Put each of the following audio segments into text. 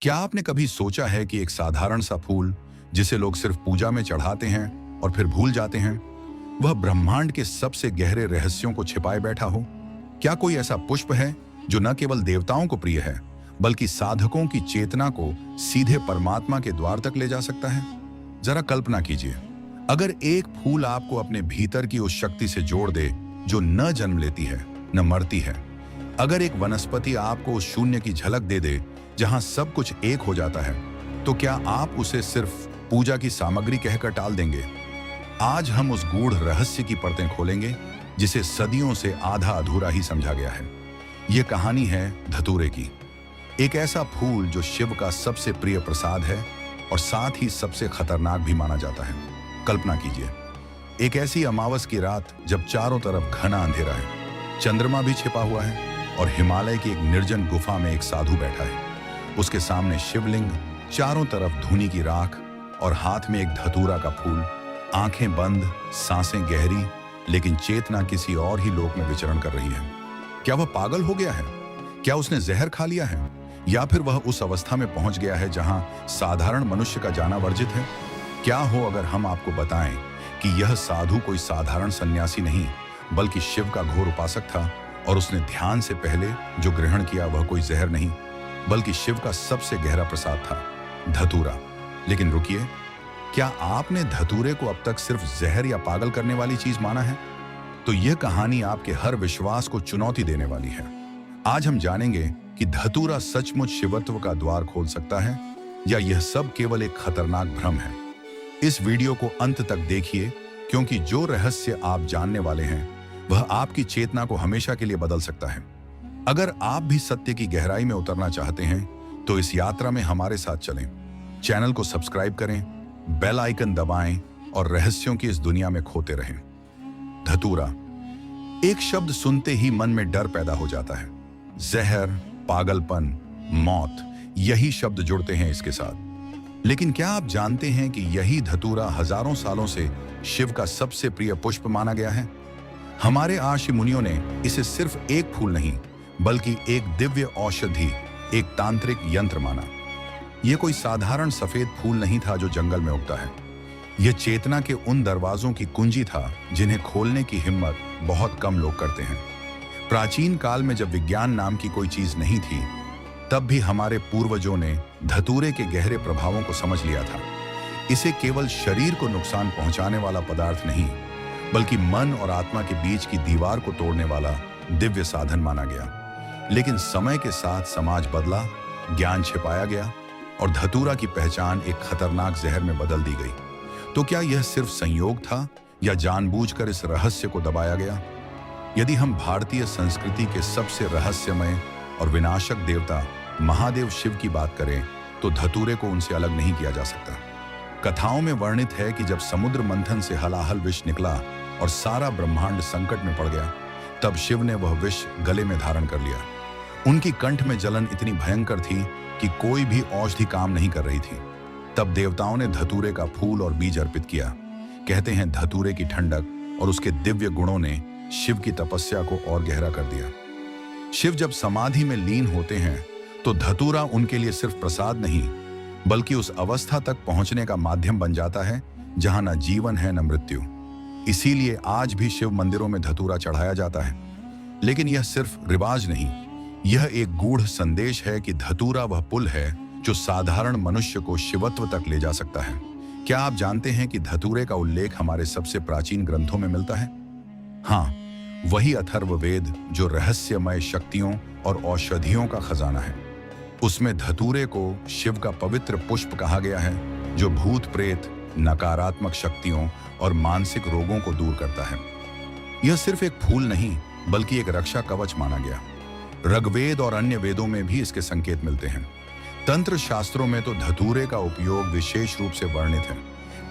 क्या आपने कभी सोचा है कि एक साधारण सा फूल जिसे लोग सिर्फ पूजा में चढ़ाते हैं और फिर भूल जाते हैं, वह ब्रह्मांड के सबसे गहरे रहस्यों को छिपाए बैठा हो? क्या कोई ऐसा पुष्प है जो न केवल देवताओं को प्रिय है बल्कि साधकों की चेतना को सीधे परमात्मा के द्वार तक ले जा सकता है? जरा कल्पना कीजिए, अगर एक फूल आपको अपने भीतर की उस शक्ति से जोड़ दे जो न जन्म लेती है न मरती है। अगर एक वनस्पति आपको उस शून्य की झलक दे दे जहां सब कुछ एक हो जाता है, तो क्या आप उसे सिर्फ पूजा की सामग्री कहकर टाल देंगे? आज हम उस गूढ़ रहस्य की परतें खोलेंगे जिसे सदियों से आधा अधूरा ही समझा गया है। यह कहानी है धतूरे की, एक ऐसा फूल जो शिव का सबसे प्रिय प्रसाद है और साथ ही सबसे खतरनाक भी माना जाता है। कल्पना कीजिए, एक ऐसी अमावस की रात जब चारों तरफ घना अंधेरा है, चंद्रमा भी छिपा हुआ है और हिमालय की एक निर्जन गुफा में एक साधु बैठा है। उसके सामने शिवलिंग, चारों तरफ धूनी की राख और हाथ में एक धतूरा का फूल। आंखें बंद, सांसें गहरी, लेकिन चेतना किसी और ही लोक में विचरण कर रही है। क्या वह पागल हो गया है? क्या उसने जहर खा लिया है? या फिर वह उस अवस्था में पहुंच गया है जहां साधारण मनुष्य का जाना वर्जित है? क्या हो अगर हम आपको बताएं कि यह साधु कोई साधारण सन्यासी नहीं बल्कि शिव का घोर उपासक था और उसने ध्यान से पहले जो ग्रहण किया वह कोई जहर नहीं बल्कि शिव का सबसे गहरा प्रसाद था, धतूरा। लेकिन रुकिए, क्या आपने धतूरे को अब तक सिर्फ जहर या पागल करने वाली चीज माना है? तो यह कहानी आपके हर विश्वास को चुनौती देने वाली है। आज हम जानेंगे कि धतूरा सचमुच शिवत्व का द्वार खोल सकता है या यह सब केवल एक खतरनाक भ्रम है। इस वीडियो को अंत तक देखिए, क्योंकि जो रहस्य आप जानने वाले हैं वह आपकी चेतना को हमेशा के लिए बदल सकता है। अगर आप भी सत्य की गहराई में उतरना चाहते हैं तो इस यात्रा में हमारे साथ चलें। चैनल को सब्सक्राइब करें, बेल आइकन दबाएं और रहस्यों की इस दुनिया में खोते रहें। धतूरा, एक शब्द सुनते ही मन में डर पैदा हो जाता है। जहर, पागलपन, मौत, यही शब्द जुड़ते हैं इसके साथ। लेकिन क्या आप जानते हैं कि यही धतूरा हजारों सालों से शिव का सबसे प्रिय पुष्प माना गया है? हमारे आर्षि मुनियों ने इसे सिर्फ एक फूल नहीं बल्कि एक दिव्य औषधि, एक तांत्रिक यंत्र माना। यह कोई साधारण सफेद फूल नहीं था जो जंगल में उगता है। यह चेतना के उन दरवाजों की कुंजी था जिन्हें खोलने की हिम्मत बहुत कम लोग करते हैं। प्राचीन काल में जब विज्ञान नाम की कोई चीज नहीं थी, तब भी हमारे पूर्वजों ने धतूरे के गहरे प्रभावों को समझ लिया था। इसे केवल शरीर को नुकसान पहुंचाने वाला पदार्थ नहीं बल्कि मन और आत्मा के बीच की दीवार को तोड़ने वाला दिव्य साधन माना गया। लेकिन समय के साथ समाज बदला, ज्ञान छिपाया गया और धतूरा की पहचान एक खतरनाक जहर में बदल दी गई। तो क्या यह सिर्फ संयोग था या जानबूझकर इस रहस्य को दबाया गया? यदि हम भारतीय संस्कृति के सबसे रहस्यमय और विनाशक देवता महादेव शिव की बात करें तो धतूरे को उनसे अलग नहीं किया जा सकता। कथाओं में वर्णित है कि जब समुद्र मंथन से हलाहल विष निकला और सारा ब्रह्मांड संकट में पड़ गया, तब शिव ने वह विष गले में धारण कर लिया। उनकी कंठ में जलन इतनी भयंकर थी कि कोई भी औषधि काम नहीं कर रही थी। तब देवताओं ने धतूरे का फूल और बीज अर्पित किया। कहते हैं धतूरे की ठंडक और उसके दिव्य गुणों ने शिव की तपस्या को और गहरा कर दिया। शिव जब समाधि में लीन होते हैं तो धतूरा उनके लिए सिर्फ प्रसाद नहीं बल्कि उस अवस्था तक पहुंचने का माध्यम बन जाता है जहां न जीवन है न मृत्यु। इसीलिए आज भी शिव मंदिरों में धतूरा चढ़ाया जाता है। लेकिन यह सिर्फ रिवाज नहीं, यह एक गूढ़ संदेश है कि धतूरा वह पुल है जो साधारण मनुष्य को शिवत्व तक ले जा सकता है। क्या आप जानते हैं कि धतूरे का उल्लेख हमारे सबसे प्राचीन ग्रंथों में मिलता है? हाँ, वही अथर्ववेद जो रहस्यमय शक्तियों और औषधियों का खजाना है। उसमें धतूरे को शिव का पवित्र पुष्प कहा गया है जो भूत प्रेत, नकारात्मक शक्तियों और मानसिक रोगों को दूर करता है। यह सिर्फ एक फूल नहीं बल्कि एक रक्षा कवच माना गया। ऋग्वेद और अन्य वेदों में भी इसके संकेत मिलते हैं। तंत्र शास्त्रों में तो धतूरे का उपयोग विशेष रूप से वर्णित है।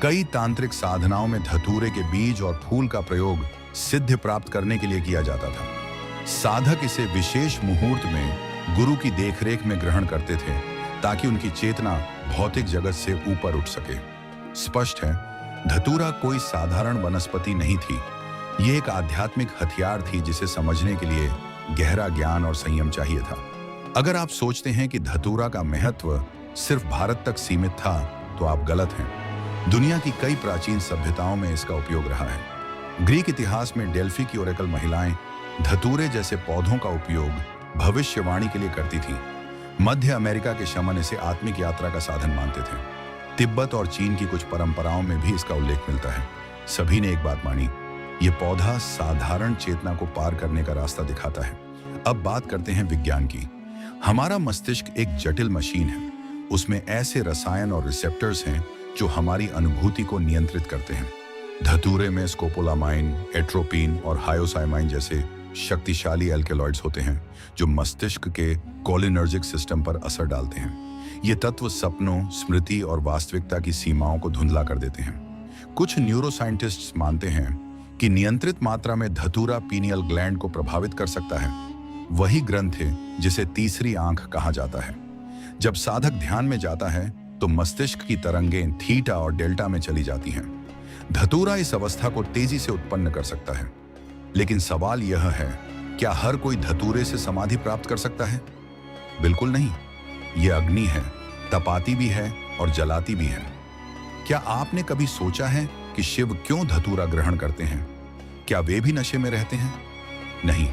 कई तांत्रिक साधनाओं में धतूरे के बीज और फूल का प्रयोग सिद्धि प्राप्त करने के लिए किया जाता था। साधक इसे विशेष मुहूर्त में गुरु की देखरेख में ग्रहण करते थे ताकि उनकी चेतना भौतिक जगत से ऊपर उठ सके। स्पष्ट है, धतूरा कोई साधारण वनस्पति नहीं थी। यह एक आध्यात्मिक हथियार थी जिसे समझने के लिए गहरा ज्ञान और संयम चाहिए था। अगर आप सोचते हैं कि धतूरा का महत्व सिर्फ भारत तक सीमित था तो आप गलत हैं। दुनिया की कई प्राचीन सभ्यताओं में इसका उपयोग रहा है। ग्रीक इतिहास में डेल्फी की ओरेकल महिलाएं धतूरे जैसे पौधों का उपयोग भविष्यवाणी के लिए करती थीं। मध्य अमेरिका के शमन इसे आत्मिक यात्रा का साधन मानते थे। तिब्बत और चीन की कुछ परंपराओं में भी इसका उल्लेख मिलता है। सभी ने एक बात मानी, ये पौधा साधारण चेतना को पार करने का रास्ता दिखाता है। अब बात करते हैं विज्ञान की। हमारा मस्तिष्क एक जटिल मशीन है। उसमें ऐसे रसायन और रिसेप्टर्स हैं जो हमारी अनुभूति को नियंत्रित करते हैं। धतूरे में स्कोपोलामाइन, एट्रोपिन और हायोसाइमाइन जैसे शक्तिशाली एल्केलॉइड्स होते हैं जो मस्तिष्क के कोलिनर्जिक सिस्टम पर असर डालते हैं। ये तत्व सपनों, स्मृति और वास्तविकता की सीमाओं को धुंधला कर देते हैं। कुछ न्यूरोसाइंटिस्ट्स मानते हैं कि नियंत्रित मात्रा में धतूरा पीनियल ग्लैंड को प्रभावित कर सकता है, वही ग्रंथ है जिसे तीसरी आंख कहा जाता है। जब साधक ध्यान में जाता है तो मस्तिष्क की तरंगें थीटा और डेल्टा में चली जाती हैं। धतूरा इस अवस्था को तेजी से उत्पन्न कर सकता है। लेकिन सवाल यह है, क्या हर कोई धतूरे से समाधि प्राप्त कर सकता है? बिल्कुल नहीं। यह अग्नि है, तपाती भी है और जलाती भी है। क्या आपने कभी सोचा है कि शिव क्यों धतूरा ग्रहण करते हैं? क्या वे भी नशे में रहते हैं? नहीं,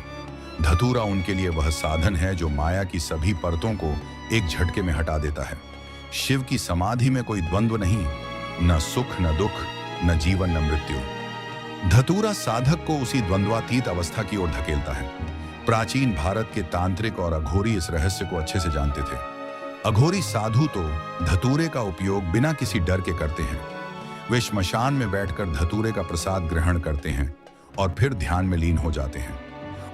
धतूरा उनके लिए वह साधन है जो माया की सभी परतों को एक झटके में हटा देता है। शिव की समाधि में कोई द्वंद्व नहीं, न सुख न दुख, न जीवन न मृत्यु। धतूरा साधक को उसी द्वंद्वातीत अवस्था की ओर धकेलता है। प्राचीन भारत के तांत्रिक और अघोरी इस रहस्य को अच्छे से जानते थे। अघोरी साधु तो धतूरे का उपयोग बिना किसी डर के करते हैं। वे श्मशान में बैठकर धतूरे का प्रसाद ग्रहण करते हैं और फिर ध्यान में लीन हो जाते हैं।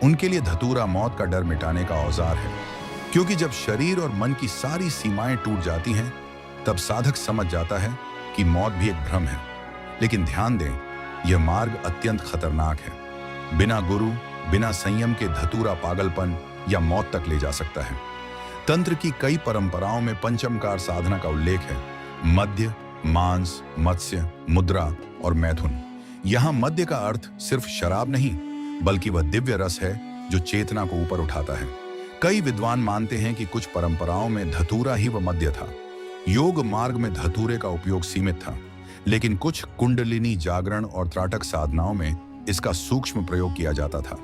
उनके लिए धतूरा मौत का डर मिटाने का औजार है, क्योंकि जब शरीर और मन की सारी सीमाएं टूट जाती हैं, तब साधक समझ जाता है कि मौत भी एक भ्रम है। लेकिन ध्यान दें, यह मार्ग अत्यंत खतरनाक है। बिना गुरु, बिना संयम के धतूरा पागलपन या मौत तक ले जा सकता है। तंत्र की कई परंपराओं में पंचमकार साधना का उल्लेख है। मध्य, मांस, मत्स्य, मुद्रा और मैथुन। यहाँ मध्य का अर्थ सिर्फ शराब नहीं, बल्कि वह दिव्य रस है जो चेतना को ऊपर उठाता है। कई विद्वान मानते हैं कि कुछ परंपराओं में धतूरा ही वह मध्य था। योग मार्ग में धतूरे का उपयोग सीमित था, लेकिन कुछ कुंडलिनी जागरण और त्राटक साधनाओं में इसका सूक्ष्म प्रयोग किया जाता था।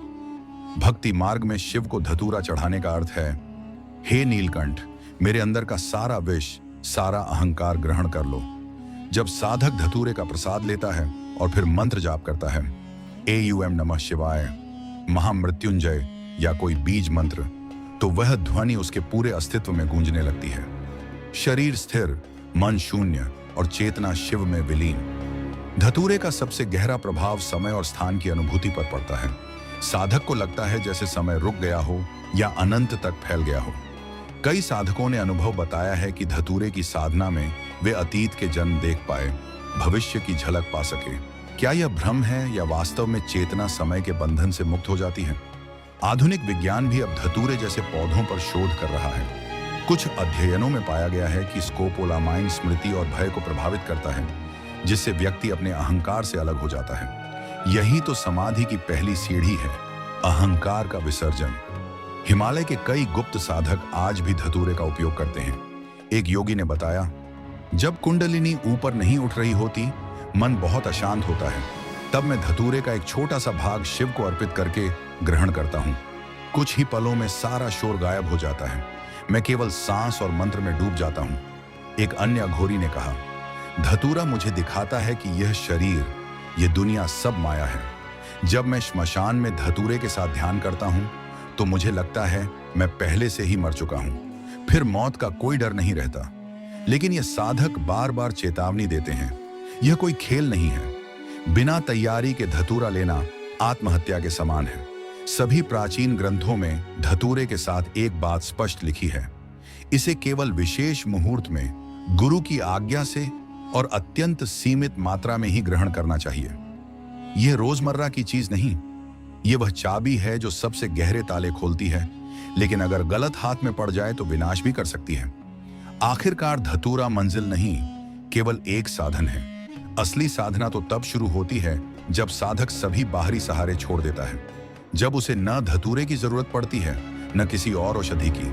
भक्ति मार्ग में शिव को धतूरा चढ़ाने का अर्थ है, हे नीलकंठ, मेरे अंदर का सारा विष, सारा अहंकार ग्रहण कर लो। जब साधक धतूरे का प्रसाद लेता है और फिर मंत्र जाप करता है, AUM नमः शिवाय, महामृत्युंजय या कोई बीज मंत्र, तो वह ध्वनि उसके पूरे अस्तित्व में गूंजने लगती है। शरीर स्थिर, मन शून्य और चेतना शिव में विलीन। धतूरे का सबसे गहरा प्रभाव समय और स्थान की अनुभूति पर पड़ता है। साधक को लगता है जैसे समय रुक गया हो या अनंत तक फैल गया हो। कई साधकों ने अनुभव बताया है कि धतूरे की साधना में वे अतीत के जन्म देख पाए, भविष्य की झलक पा सके। क्या यह भ्रम है या वास्तव में चेतना समय के बंधन से मुक्त हो जाती है? आधुनिक विज्ञान भी अब धतूरे जैसे पौधों पर शोध कर रहा है। कुछ अध्ययनों में पाया गया है कि स्कोपोलामाइन स्मृति और भय को प्रभावित करता है, जिससे व्यक्ति अपने अहंकार से अलग हो जाता है। यही तो समाधि की पहली सीढ़ी है, अहंकार का विसर्जन। हिमालय के कई गुप्त साधक आज भी धतूरे का उपयोग करते हैं। एक योगी ने बताया, जब कुंडलिनी ऊपर नहीं उठ रही होती, मन बहुत अशांत होता है, तब मैं धतूरे का एक छोटा सा भाग शिव को अर्पित करके ग्रहण करता हूँ। कुछ ही पलों में सारा शोर गायब हो जाता है। मैं केवल सांस और मंत्र में डूब जाता हूँ। एक अन्य अघोरी ने कहा, धतूरा मुझे दिखाता है कि यह शरीर, यह दुनिया सब माया है। जब मैं श्मशान में धतूरे के साथ ध्यान करता हूँ तो मुझे लगता है मैं पहले से ही मर चुका हूँ। फिर मौत का कोई डर नहीं रहता। लेकिन यह साधक बार बार चेतावनी देते हैं, यह कोई खेल नहीं है। बिना तैयारी के धतूरा लेना आत्महत्या के समान है। सभी प्राचीन ग्रंथों में धतूरे के साथ एक बात स्पष्ट लिखी है, इसे केवल विशेष मुहूर्त में गुरु की आज्ञा से और अत्यंत सीमित मात्रा में ही ग्रहण करना चाहिए। यह रोजमर्रा की चीज नहीं, यह वह चाबी है जो सबसे गहरे ताले खोलती है, लेकिन अगर गलत हाथ में पड़ जाए तो विनाश भी कर सकती है। आखिरकार धतूरा मंजिल नहीं, केवल एक साधन है। असली साधना तो तब शुरू होती है जब साधक सभी बाहरी सहारे छोड़ देता है, जब उसे न धतूरे की जरूरत पड़ती है न किसी और औषधि की,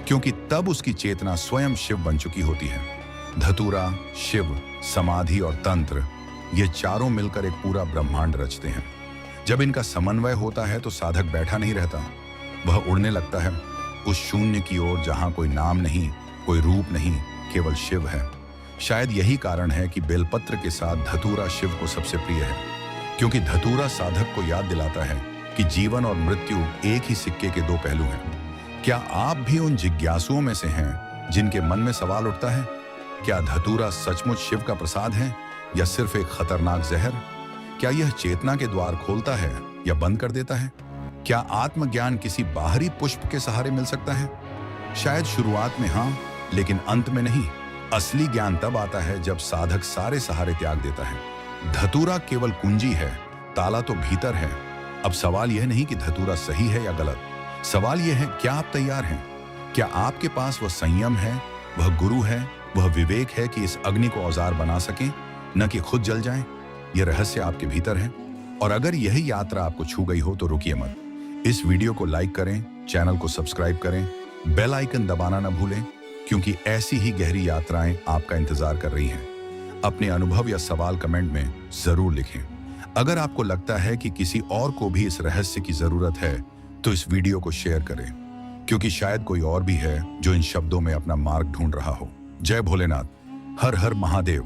क्योंकि तब उसकी चेतना स्वयं शिव बन चुकी होती है। धतूरा, शिव, समाधि और तंत्र, ये चारों मिलकर एक पूरा ब्रह्मांड रचते हैं। जब इनका समन्वय होता है तो साधक बैठा नहीं रहता, वह उड़ने लगता है उस शून्य की ओर जहां कोई नाम नहीं, कोई रूप नहीं, केवल शिव है। शायद यही कारण है कि बेलपत्र के साथ धतूरा शिव को सबसे प्रिय है, क्योंकि धतूरा साधक को याद दिलाता है कि जीवन और मृत्यु एक ही सिक्के के दो पहलू हैं। क्या आप भी उन जिज्ञासुओं में से हैं जिनके मन में सवाल उठता है, क्या धतूरा सचमुच शिव का प्रसाद है या सिर्फ एक खतरनाक जहर? क्या यह चेतना के द्वार खोलता है या बंद कर देता है? क्या आत्मज्ञान किसी बाहरी पुष्प के सहारे मिल सकता है? शायद शुरुआत में हाँ, लेकिन अंत में नहीं। असली ज्ञान तब आता है जब साधक सारे सहारे त्याग देता है। धतूरा केवल कुंजी है, ताला तो भीतर है। अब सवाल यह नहीं कि धतूरा सही है या गलत, सवाल यह है क्या आप तैयार हैं? क्या आपके पास वह संयम है, वह गुरु है, वह विवेक है कि इस अग्नि को औजार बना सकें, न कि खुद जल जाएं? यह रहस्य आपके भीतर है। और अगर यही यात्रा आपको छू गई हो तो रुकिए मत। इस वीडियो को लाइक करें, चैनल को सब्सक्राइब करें, बेल आइकन दबाना न भूलें, क्योंकि ऐसी ही गहरी यात्राएं आपका इंतजार कर रही हैं। अपने अनुभव या सवाल कमेंट में जरूर लिखें। अगर आपको लगता है कि किसी और को भी इस रहस्य की जरूरत है तो इस वीडियो को शेयर करें, क्योंकि शायद कोई और भी है जो इन शब्दों में अपना मार्ग ढूंढ रहा हो। जय भोलेनाथ, हर हर महादेव।